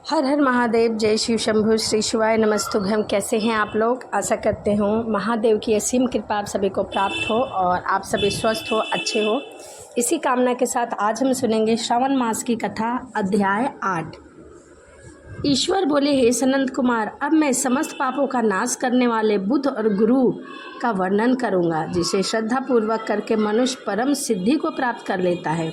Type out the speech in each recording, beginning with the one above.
हर हर महादेव। जय शिव शंभु। श्री शिवाय नमस्तुभ्यम। कैसे हैं आप लोग? आशा करते हूँ महादेव की असीम कृपा आप सभी को प्राप्त हो और आप सभी स्वस्थ हो, अच्छे हो। इसी कामना के साथ आज हम सुनेंगे श्रावण मास की कथा, अध्याय 8। ईश्वर बोले, हे सनंत कुमार, अब मैं समस्त पापों का नाश करने वाले बुद्ध और गुरु का वर्णन करूँगा, जिसे श्रद्धा पूर्वक करके मनुष्य परम सिद्धि को प्राप्त कर लेता है।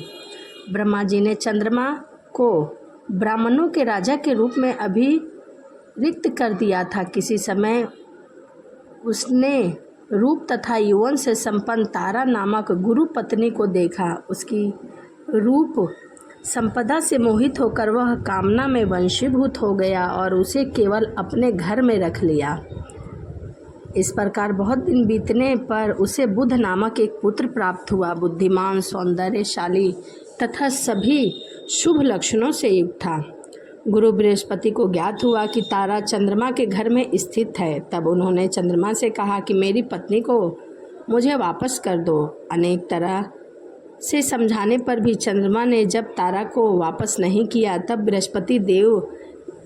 ब्रह्मा जी ने चंद्रमा को ब्राह्मणों के राजा के रूप में अभिरिक्त कर दिया था। किसी समय उसने रूप तथा यौवन से संपन्न तारा नामक गुरु पत्नी को देखा। उसकी रूप संपदा से मोहित होकर वह कामना में वंशीभूत हो गया और उसे केवल अपने घर में रख लिया। इस प्रकार बहुत दिन बीतने पर उसे बुध नामक एक पुत्र प्राप्त हुआ। बुद्धिमान, सौंदर्यशाली तथा सभी शुभ लक्षणों से युक्त था। गुरु बृहस्पति को ज्ञात हुआ कि तारा चंद्रमा के घर में स्थित है। तब उन्होंने चंद्रमा से कहा कि मेरी पत्नी को मुझे वापस कर दो। अनेक तरह से समझाने पर भी चंद्रमा ने जब तारा को वापस नहीं किया, तब बृहस्पति देव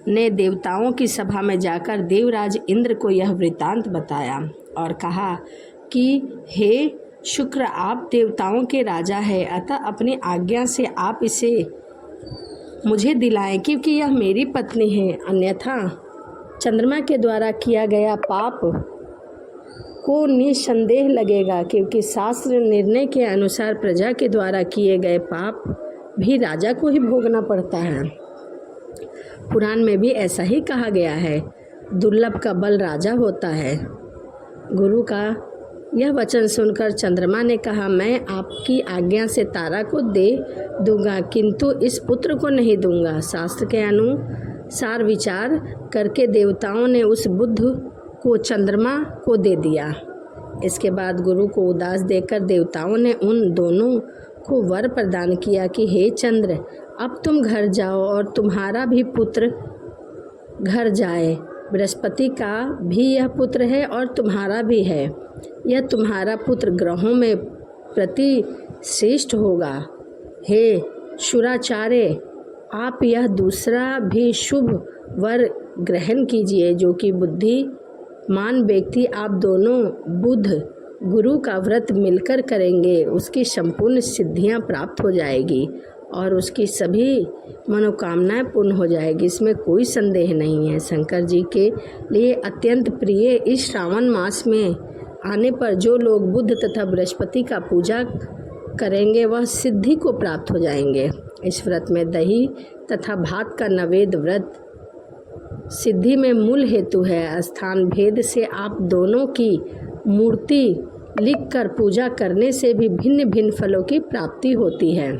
ने देवताओं की सभा में जाकर देवराज इंद्र को यह वृत्तांत बताया और कहा कि हे शुक्र, आप देवताओं के राजा हैं, अतः अपनी आज्ञा से आप इसे मुझे दिलाएं, क्योंकि यह मेरी पत्नी है। अन्यथा चंद्रमा के द्वारा किया गया पाप को निसंदेह लगेगा, क्योंकि शास्त्र निर्णय के अनुसार प्रजा के द्वारा किए गए पाप भी राजा को ही भोगना पड़ता है। पुराण में भी ऐसा ही कहा गया है, दुर्लभ का बल राजा होता है। गुरु का यह वचन सुनकर चंद्रमा ने कहा, मैं आपकी आज्ञा से तारा को दे दूंगा, किंतु इस पुत्र को नहीं दूंगा। शास्त्र के अनुसार विचार करके देवताओं ने उस बुद्ध को चंद्रमा को दे दिया। इसके बाद गुरु को उदास देखकर देवताओं ने उन दोनों को वर प्रदान किया कि हे चंद्र, अब तुम घर जाओ और तुम्हारा भी पुत्र घर जाए। बृहस्पति का भी यह पुत्र है और तुम्हारा भी है। यह तुम्हारा पुत्र ग्रहों में प्रतिश्रेष्ठ होगा। हे शुराचार्य, आप यह दूसरा भी शुभ वर ग्रहण कीजिए, जो कि बुद्धिमान व्यक्ति आप दोनों बुध गुरु का व्रत मिलकर करेंगे, उसकी संपूर्ण सिद्धियां प्राप्त हो जाएगी और उसकी सभी मनोकामनाएं पूर्ण हो जाएगी। इसमें कोई संदेह नहीं है। शंकर जी के लिए अत्यंत प्रिय इस श्रावण मास में आने पर जो लोग बुध तथा बृहस्पति का पूजा करेंगे वह सिद्धि को प्राप्त हो जाएंगे। इस व्रत में दही तथा भात का नैवेद्य व्रत सिद्धि में मूल हेतु है। स्थान भेद से आप दोनों की मूर्ति लिखकर पूजा करने से भी भिन्न भिन्न फलों की प्राप्ति होती है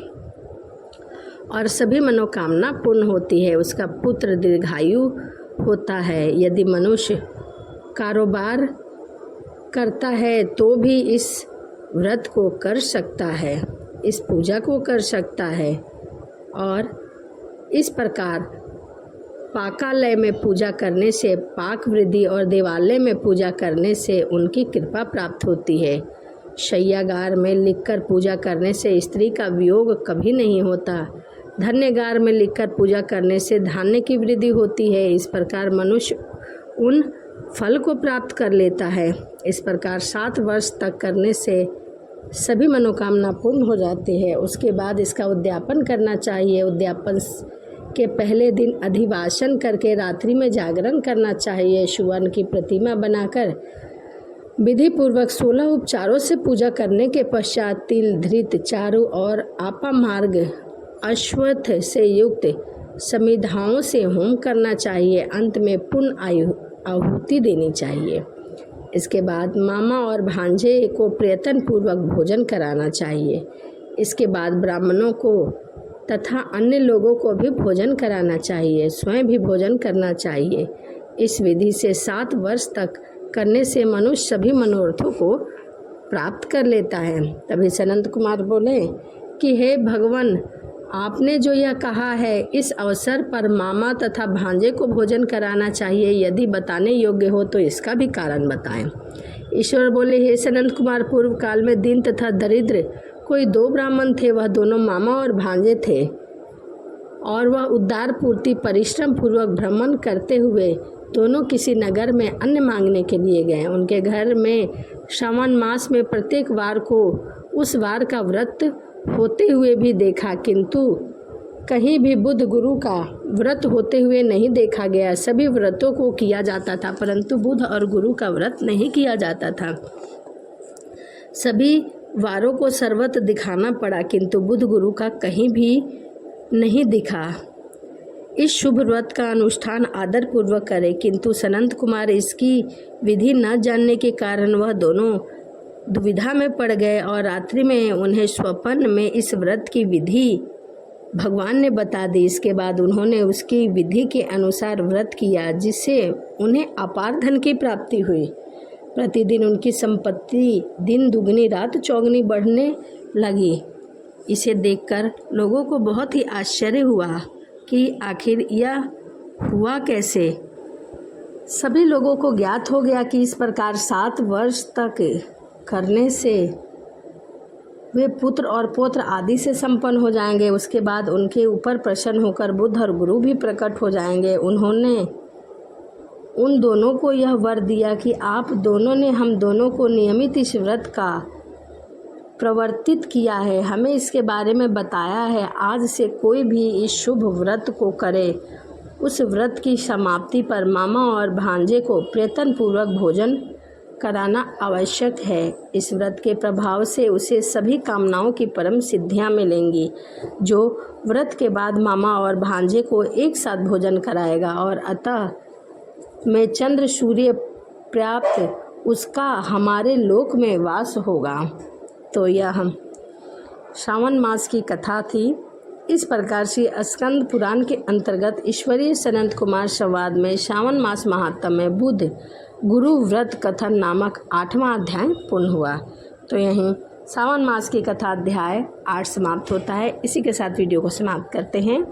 और सभी मनोकामना पूर्ण होती है। उसका पुत्र दीर्घायु होता है। यदि मनुष्य कारोबार करता है तो भी इस व्रत को कर सकता है, इस पूजा को कर सकता है और इस प्रकार पाकालय में पूजा करने से पाक वृद्धि और देवालय में पूजा करने से उनकी कृपा प्राप्त होती है। शय्यागार में लिखकर पूजा करने से स्त्री का वियोग कभी नहीं होता। धन्यगार में लिखकर पूजा करने से धान्य की वृद्धि होती है। इस प्रकार मनुष्य उन फल को प्राप्त कर लेता है। इस प्रकार 7 वर्ष तक करने से सभी मनोकामना पूर्ण हो जाती है। उसके बाद इसका उद्यापन करना चाहिए। उद्यापन के पहले दिन अधिवासन करके रात्रि में जागरण करना चाहिए। सुवर्ण की प्रतिमा बनाकर विधि पूर्वक 16 उपचारों से पूजा करने के पश्चात तिल, धृत, चारु और आपा मार्ग अश्वत्थ से युक्त समिधाओं से होम करना चाहिए। अंत में पुण्य आहुति देनी चाहिए। इसके बाद मामा और भांजे को प्रयत्न पूर्वक भोजन कराना चाहिए। इसके बाद ब्राह्मणों को तथा अन्य लोगों को भी भोजन कराना चाहिए। स्वयं भी भोजन करना चाहिए। इस विधि से 7 वर्ष तक करने से मनुष्य सभी मनोरथों को प्राप्त कर लेता है। तभी सनंत कुमार बोले कि हे भगवान, आपने जो यह कहा है, इस अवसर पर मामा तथा भांजे को भोजन कराना चाहिए। यदि बताने योग्य हो तो इसका भी कारण बताएं। ईश्वर बोले, हे सनंत कुमार, पूर्व काल में दीन तथा दरिद्र कोई 2 ब्राह्मण थे। वह दोनों मामा और भांजे थे और वह उद्धार पूर्ति परिश्रम पूर्वक भ्रमण करते हुए दोनों किसी नगर में अन्न मांगने के लिए गए। उनके घर में श्रावण मास में प्रत्येक वार को उस वार का व्रत होते हुए भी देखा, किंतु कहीं भी बुद्ध गुरु का व्रत होते हुए नहीं देखा गया। सभी व्रतों को किया जाता था, परंतु बुद्ध और गुरु का व्रत नहीं किया जाता था। सभी वारों को सर्वत्र दिखाना पड़ा, किंतु बुद्ध गुरु का कहीं भी नहीं दिखा। इस शुभ व्रत का अनुष्ठान आदर पूर्वक करे, किंतु सनंत कुमार इसकी विधि न जानने के कारण वह दोनों दुविधा में पड़ गए और रात्रि में उन्हें स्वप्न में इस व्रत की विधि भगवान ने बता दी। इसके बाद उन्होंने उसकी विधि के अनुसार व्रत किया, जिससे उन्हें अपार धन की प्राप्ति हुई। प्रतिदिन उनकी संपत्ति दिन दुगनी रात चौगनी बढ़ने लगी। इसे देखकर लोगों को बहुत ही आश्चर्य हुआ कि आखिर यह हुआ कैसे। सभी लोगों को ज्ञात हो गया कि इस प्रकार 7 वर्ष तक करने से वे पुत्र और पौत्र आदि से संपन्न हो जाएंगे। उसके बाद उनके ऊपर प्रसन्न होकर बुद्ध और गुरु भी प्रकट हो जाएंगे। उन्होंने उन दोनों को यह वर दिया कि आप दोनों ने हम दोनों को नियमित इस व्रत का प्रवर्तित किया है, हमें इसके बारे में बताया है। आज से कोई भी इस शुभ व्रत को करे। उस व्रत की समाप्ति पर मामा और भांजे को प्रयत्न पूर्वक भोजन कराना आवश्यक है। इस व्रत के प्रभाव से उसे सभी कामनाओं की परम सिद्धियां मिलेंगी। जो व्रत के बाद मामा और भांजे को एक साथ भोजन कराएगा और अतः में चंद्र सूर्य प्राप्त उसका हमारे लोक में वास होगा। तो यह हम श्रावण मास की कथा थी। इस प्रकार से स्कंद पुराण के अंतर्गत ईश्वरीय सनंत कुमार संवाद में श्रावण मास महात्म्य में बुद्ध गुरु व्रत कथन नामक 8वां अध्याय पूर्ण हुआ। तो यहीं श्रावण मास की कथा अध्याय 8 समाप्त होता है। इसी के साथ वीडियो को समाप्त करते हैं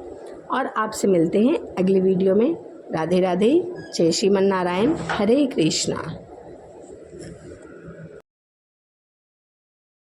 और आपसे मिलते हैं अगली वीडियो में। राधे राधे। जय श्रीमन नारायण। हरे कृष्णा।